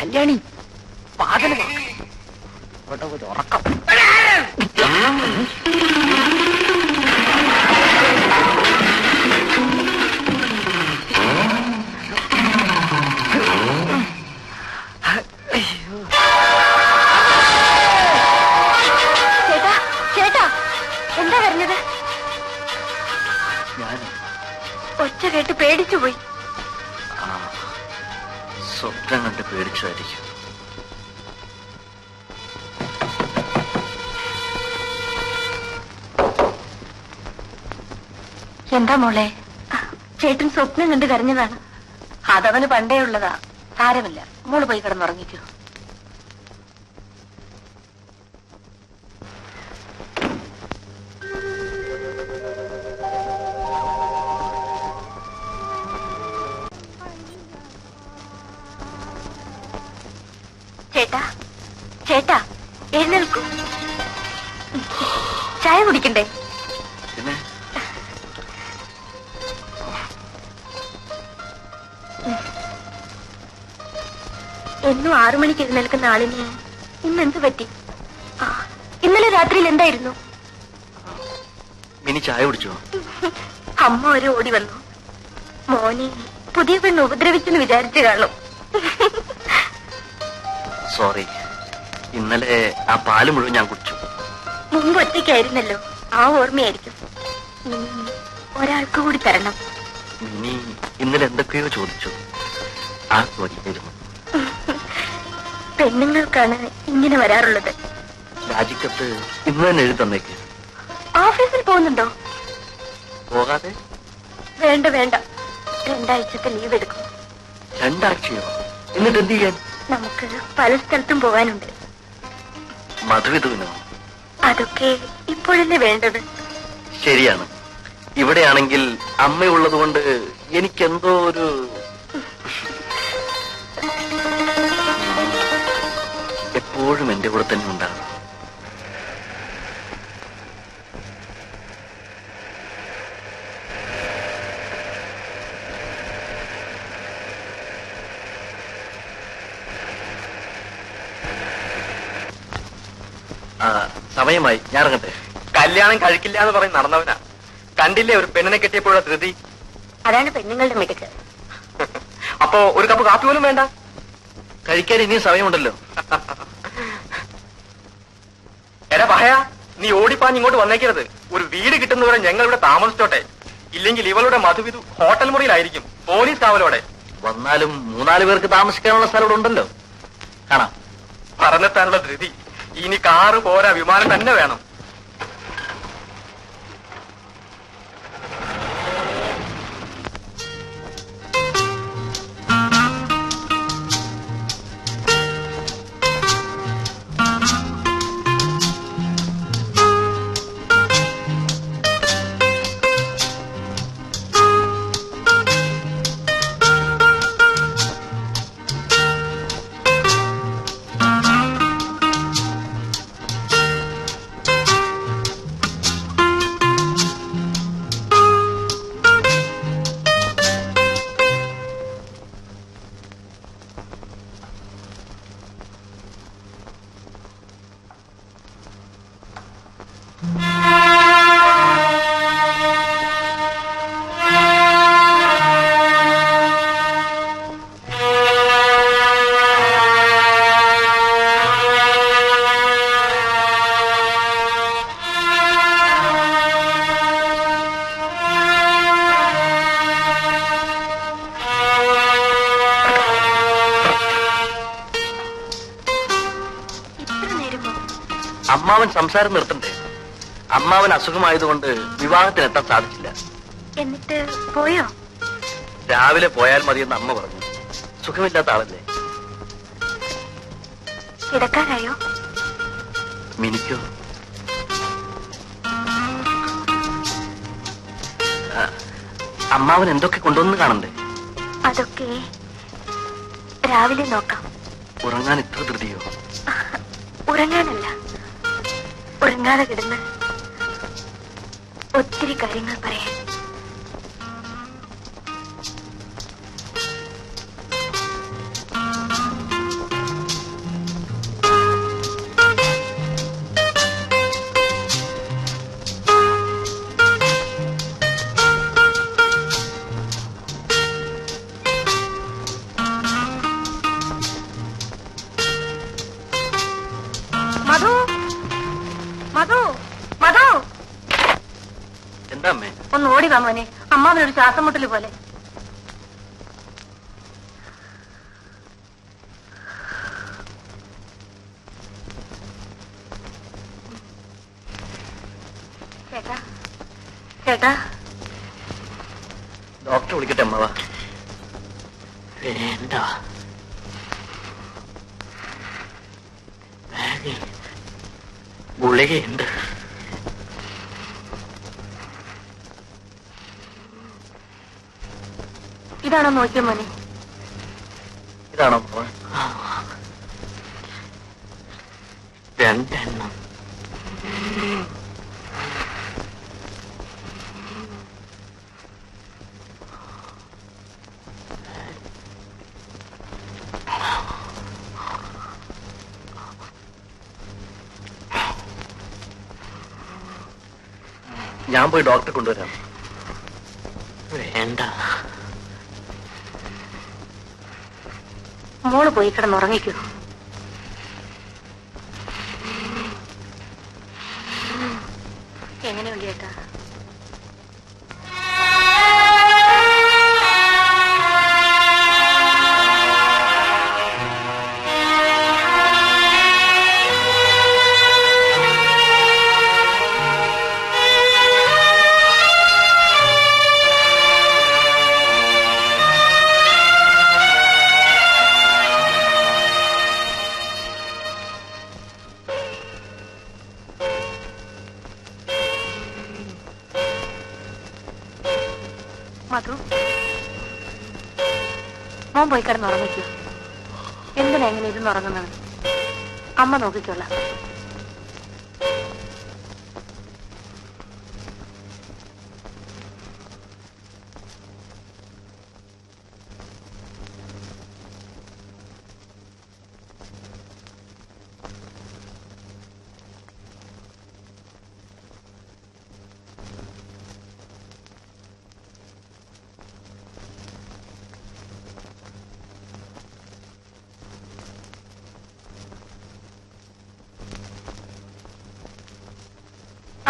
കല്യാണി പാതല് ഇവിടെ ഒരു ഉറക്കം. ചേട്ടാ ചേട്ടാ എന്താ പറഞ്ഞത്? ഒച്ച കേട്ട് പേടിച്ചുപോയി. സ്വപ്നം കണ്ട് പേടിച്ചതായിരിക്കും. എന്താ മോളെ? ചേട്ടൻ സ്വപ്നം കണ്ട് കരഞ്ഞതാണ്. അതവന് പണ്ടേ ഉള്ളതാ, സാരമില്ല. മോള് പോയി കിടന്നുറങ്ങിക്കോ. ചേട്ടാ ചേട്ടാ എഴുന്നേൽക്കൂ. ചായ കുടിക്കണ്ടേ? പിന്നെ എന്നും 6 മണിക്ക് എഴുന്നേൽക്കുന്ന ആളിന് ഇന്നെന്ത് പറ്റി? ഇന്നലെ രാത്രിയിൽ എന്തായിരുന്നു? മിനി ചായ കുടിച്ചോ? അമ്മ ഒരു ഓടി വന്നു. മോനെ പുതിയ പെണ്ണ് ഉപദ്രവിച്ചെന്ന് വിചാരിച്ചു കാണും. സോറി, ഇന്നലെ ആ പാല് മുഴുവൻ ഞാൻ കുടിച്ചു. മുമ്പ് ഒറ്റയ്ക്കായിരുന്നല്ലോ, ആ ഓർമ്മയായിരിക്കും. ഒരാൾക്ക് കൂടി തരണം. മിനി ഇന്നലെ എന്തൊക്കെയോ ചോദിച്ചു. ആ ചോദിക്കായിരുന്നു. പെണ്ണുങ്ങൾക്കാണ് ഇങ്ങനെ വരാറുള്ളത്. രാജിക്കത്ത് ഇന്ന് തന്നെ എഴുതി തന്നേക്ക്. ഓഫീസിൽ പോകുന്നുണ്ടോ? പോകാതെ? വേണ്ട വേണ്ട, 2 ആഴ്ചത്തെ ലീവ് എടുക്കും. 2 ആഴ്ചയോ? എന്നിട്ട് എന്ത് ചെയ്യാൻ? നമുക്ക് പല സ്ഥലത്തും പോകാനുണ്ട്. മധുവിധുവിനോ? അതൊക്കെ ഇപ്പോഴല്ലേ വേണ്ടത്. ശരിയാണ്. ഇവിടെയാണെങ്കിൽ അമ്മയുള്ളത് കൊണ്ട് എനിക്കെന്തോ ഒരു എപ്പോഴും എന്റെ കൂടെ തന്നെ ഉണ്ടാകും. സമയമായി, ഞാൻ ഇറങ്ങട്ടെ. കല്യാണം കഴിക്കില്ല എന്ന് പറഞ്ഞ് നടന്നവനാ. കണ്ടില്ലേ ഒരു പെണ്ണിനെ കെട്ടിയപ്പോഴുള്ള ധൃതി? അതാണ് പെണ്ണുങ്ങളുടെ മിടുക്ക്. അപ്പോ ഒരു കപ്പ് കാപ്പി പോലും വേണ്ട? കഴിക്കാൻ ഇനിയും സമയമുണ്ടല്ലോ. എടാ പഹയ, നീ ഓടിപ്പാഞ്ഞ് ഇങ്ങോട്ട് വന്നേക്കരുത്. ഒരു വീട് കിട്ടുന്നവരെ ഞങ്ങൾ ഇവിടെ താമസിച്ചോട്ടെ. ഇല്ലെങ്കിൽ ഇവളുടെ മധുവിധു ഹോട്ടൽ മുറിയിലായിരിക്കും, പോലീസ് കാവലോടെ. വന്നാലും 3-4 പേർക്ക് താമസിക്കാനുള്ള സ്ഥലം ഇവിടെ ഉണ്ടല്ലോ. കാണാം. പറഞ്ഞെത്താനുള്ള ധൃതി. ഇനി കാറ് പോരാ, വിമാനം തന്നെ വേണം. അമ്മാവൻ സംസാരം നിർത്തണ്ടേ? അമ്മാവൻ അസുഖമായതുകൊണ്ട് വിവാഹത്തിന് എത്താൻ സാധിച്ചില്ല. എന്നിട്ട് പോയോ? രാവിലെ പോയാൽ മതിയെന്ന് അമ്മ പറഞ്ഞു. സുഖമില്ലാത്ത ആളല്ലേ. കിടക്കാനായോ? മിനിക്കോ? അമ്മാവൻ എന്തൊക്കെ കൊണ്ടുവന്ന് കാണണ്ടേ? അതൊക്കെ രാവിലെ നോക്കാം. ഉറങ്ങാൻ ഇത്ര ധൃതിയോ? ഉറങ്ങാനല്ല, ഉറങ്ങാതെ കിടന്ന് ഒത്തിരി കാര്യങ്ങൾ പറയാൻ. ഒന്ന് ഓടി വാ മോനെ, അമ്മാവനൊരു ശ്വാസം മുട്ടല് പോലെ. ചേട്ടാ ചേട്ടാ, ഡോക്ടർ വിളിക്കട്ടെ അമ്മാവ? വേണ്ട, ഗുളികയുണ്ട്. ഇതാണോ നോക്കിയ മോനെ? ഇതാണോ അമ്മാവ? രണ്ടെണ്ണം. ഞാൻ പോയി ഡോക്ടറെ കൊണ്ടുവരാം. വേണ്ട, മോള് പോയി കിടന്നുറങ്ങിക്കൂ. എങ്ങനെയുണ്ട് ചേട്ടാ? മധു, മോൻ പോയി കിടന്നുറങ്ങിക്കൂ. എന്തിനാ എങ്ങനെ ഇരുന്നുറങ്ങുന്നത്? അമ്മ നോക്കിക്കോളാം.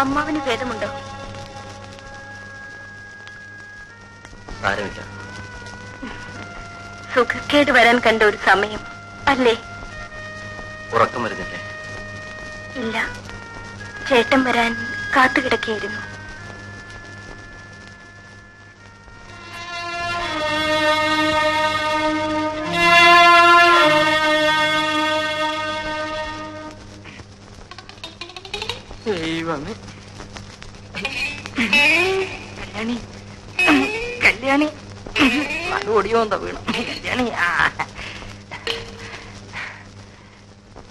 അമ്മാവിന് ഭേദമുണ്ടോ? സാരമില്ല. സുഖക്കേട് വരാൻ കണ്ട ഒരു സമയം അല്ലേ? ഉറക്കം വരുന്നില്ലേ? ഇല്ല, ചേട്ടൻ വരാൻ കാത്തുകിടക്കുകയായിരുന്നു. ദൈവമേ, കല്യാണി കല്യാണി അത് ഓടിയോന്താ വീണു. കല്യാണി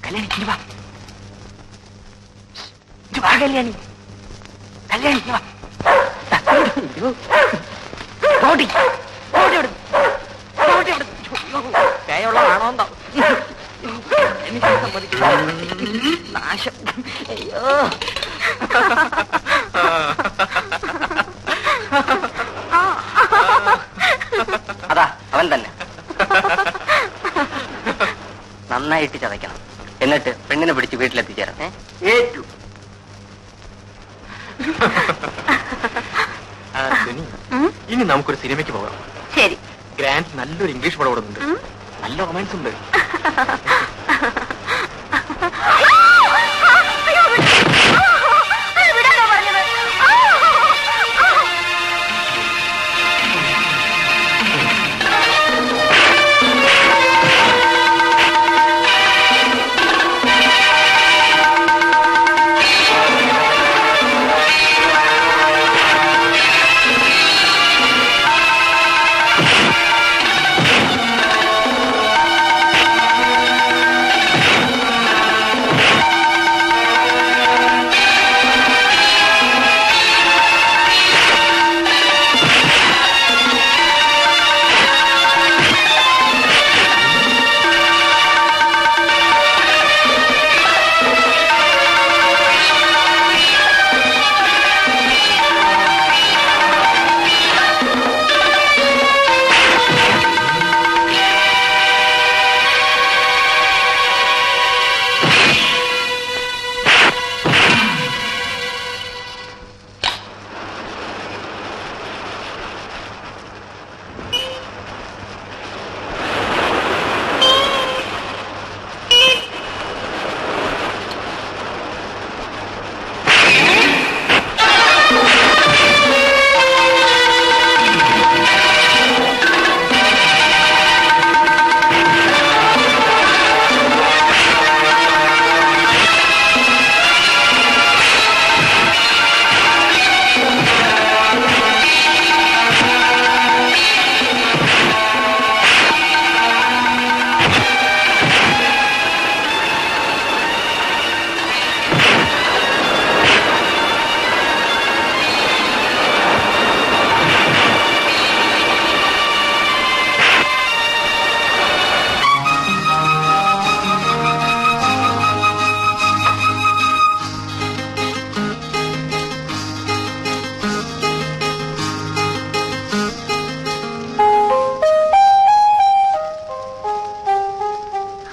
കല്യാണി ഇനി വാ, ഇനി വാ കല്യാണി, കല്യാണി ഇനി വാ. ഓടി ഓടി ഓടി ഓടി ഓടി പേയുള്ളതാണോ എന്താ? എനിക്ക് സമ്മതിക്കില്ല. നാശം. അയ്യോ, അതാ അവൻ തന്നെ. നന്നായിട്ട് ചതയ്ക്കണം, എന്നിട്ട് പെണ്ണിനെ പിടിച്ച് വീട്ടിലെത്തിച്ചേരാം. ഏറ്റു. ഇനി നമുക്കൊരു സിനിമയ്ക്ക് പോകാം. ശരി. ഗ്രാൻഡ് നല്ലൊരു ഇംഗ്ലീഷ് പടം ഓടുന്നുണ്ട്, നല്ല റൊമാൻസ് ഉണ്ട്.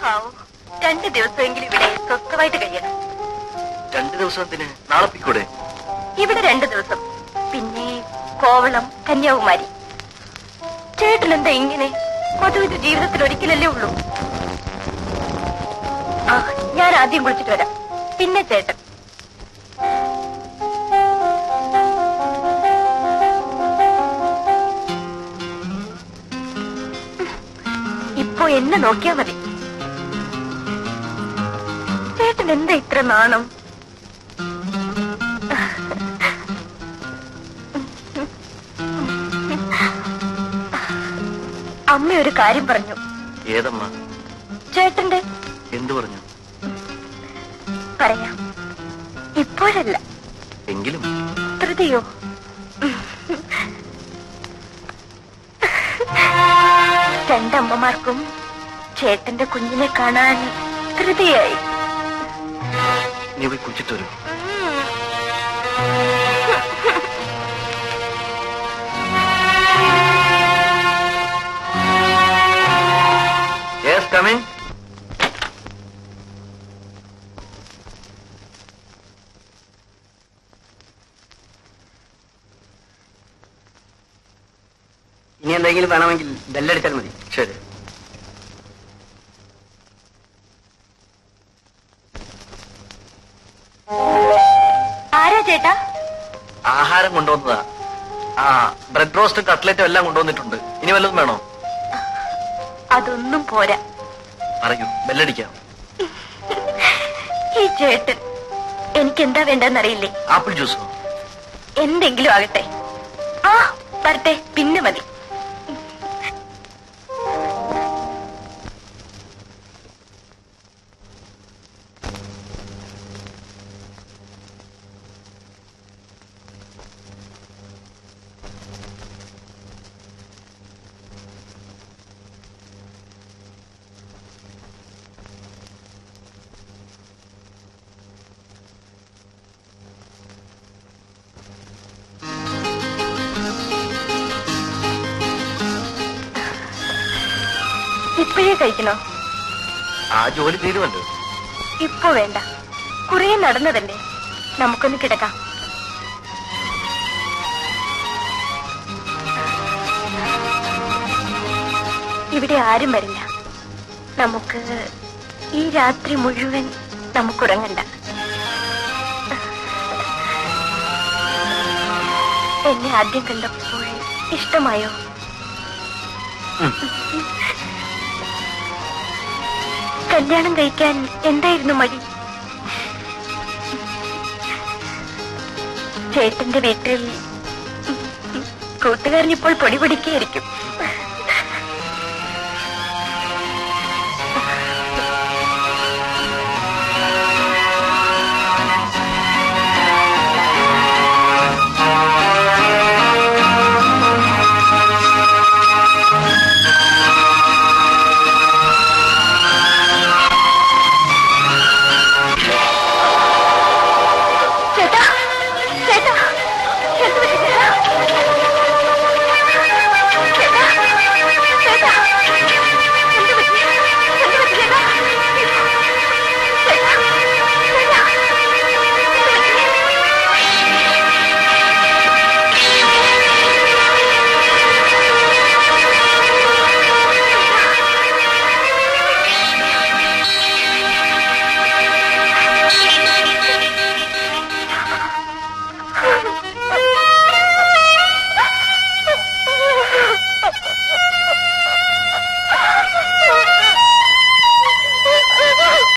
ഹാവൂ, 2 ദിവസമെങ്കിലും ഇവിടെ സ്വസ്ഥമായിട്ട് കഴിയണം. 2 ദിവസത്തിന് നാളെ പിക്കൂടെ? ഇവിടെ 2 ദിവസം, പിന്നെ കോവളം, കന്യാകുമാരി. ചേട്ടൻ എന്താ ഇങ്ങനെ? മധുവിന്റെ ജീവിതത്തിൽ ഒരിക്കലല്ലേ ഉള്ളൂ. ആ, ഞാൻ ആദ്യം കുളിച്ചിട്ട് വരാം, പിന്നെ ചേട്ടൻ. ഇപ്പൊ എന്നെ നോക്കിയാ മതി. ചേട്ടൻ എന്താ ഇത്ര നാണം? അമ്മ ഒരു കാര്യം പറഞ്ഞു. ഏതമ്മ? ചേട്ടന്റെ. എന്തു പറഞ്ഞു? പറയാം, ഇപ്പോഴല്ല. എങ്കിലും ധൃതിയോ? രണ്ടമ്മമാർക്കും ചേട്ടന്റെ കുഞ്ഞിനെ കാണാൻ ധൃതിയായി. നീ പോയി കുളിച്ചിട്ട് വരൂ. Yes, come in. ഇനി എന്തെങ്കിലും വേണമെങ്കിൽ ബെല്ലടിച്ചാൽ മതി. ശരി. ആരാ ചേട്ടാ? ആഹാരം കൊണ്ടുവന്നതാ. ആ, ബ്രെഡ് റോസ്റ്റും കട്ട്ലറ്റും എല്ലാം കൊണ്ടുവന്നിട്ടുണ്ട്. ഇനി വല്ലതും വേണോ? അതൊന്നും പോരാ. പറയൂ, ബെല്ലടിക്കാം. ഈ ചേട്ടൻ എനിക്ക് എന്താ വേണ്ടെന്നറിയില്ലേ? ആപ്പിൾ ജ്യൂസോ? എന്തെങ്കിലും ആകട്ടെ. ആ, വരട്ടെ, പിന്നെ മതി. ഇപ്പോഴേ കഴിക്കണോ? ആ ജോലി തീരുമല്ലോ. ഇപ്പൊ വേണ്ട, കുറെ നടന്നതല്ലേ, നമുക്കൊന്ന് കിടക്കാം. ഇവിടെ ആരും വരില്ല. നമുക്ക് ഈ രാത്രി മുഴുവൻ നമുക്കുറങ്ങണ്ട. എന്നെ ആദ്യം കണ്ടപ്പോൾ ഇഷ്ടമായോ? കല്യാണം കഴിക്കാൻ എന്തായിരുന്നു മടി? ചേട്ടന്റെ വീട്ടിൽ കൂട്ടുകാരനിപ്പോൾ പൊടി പൊടിക്കായിരിക്കും.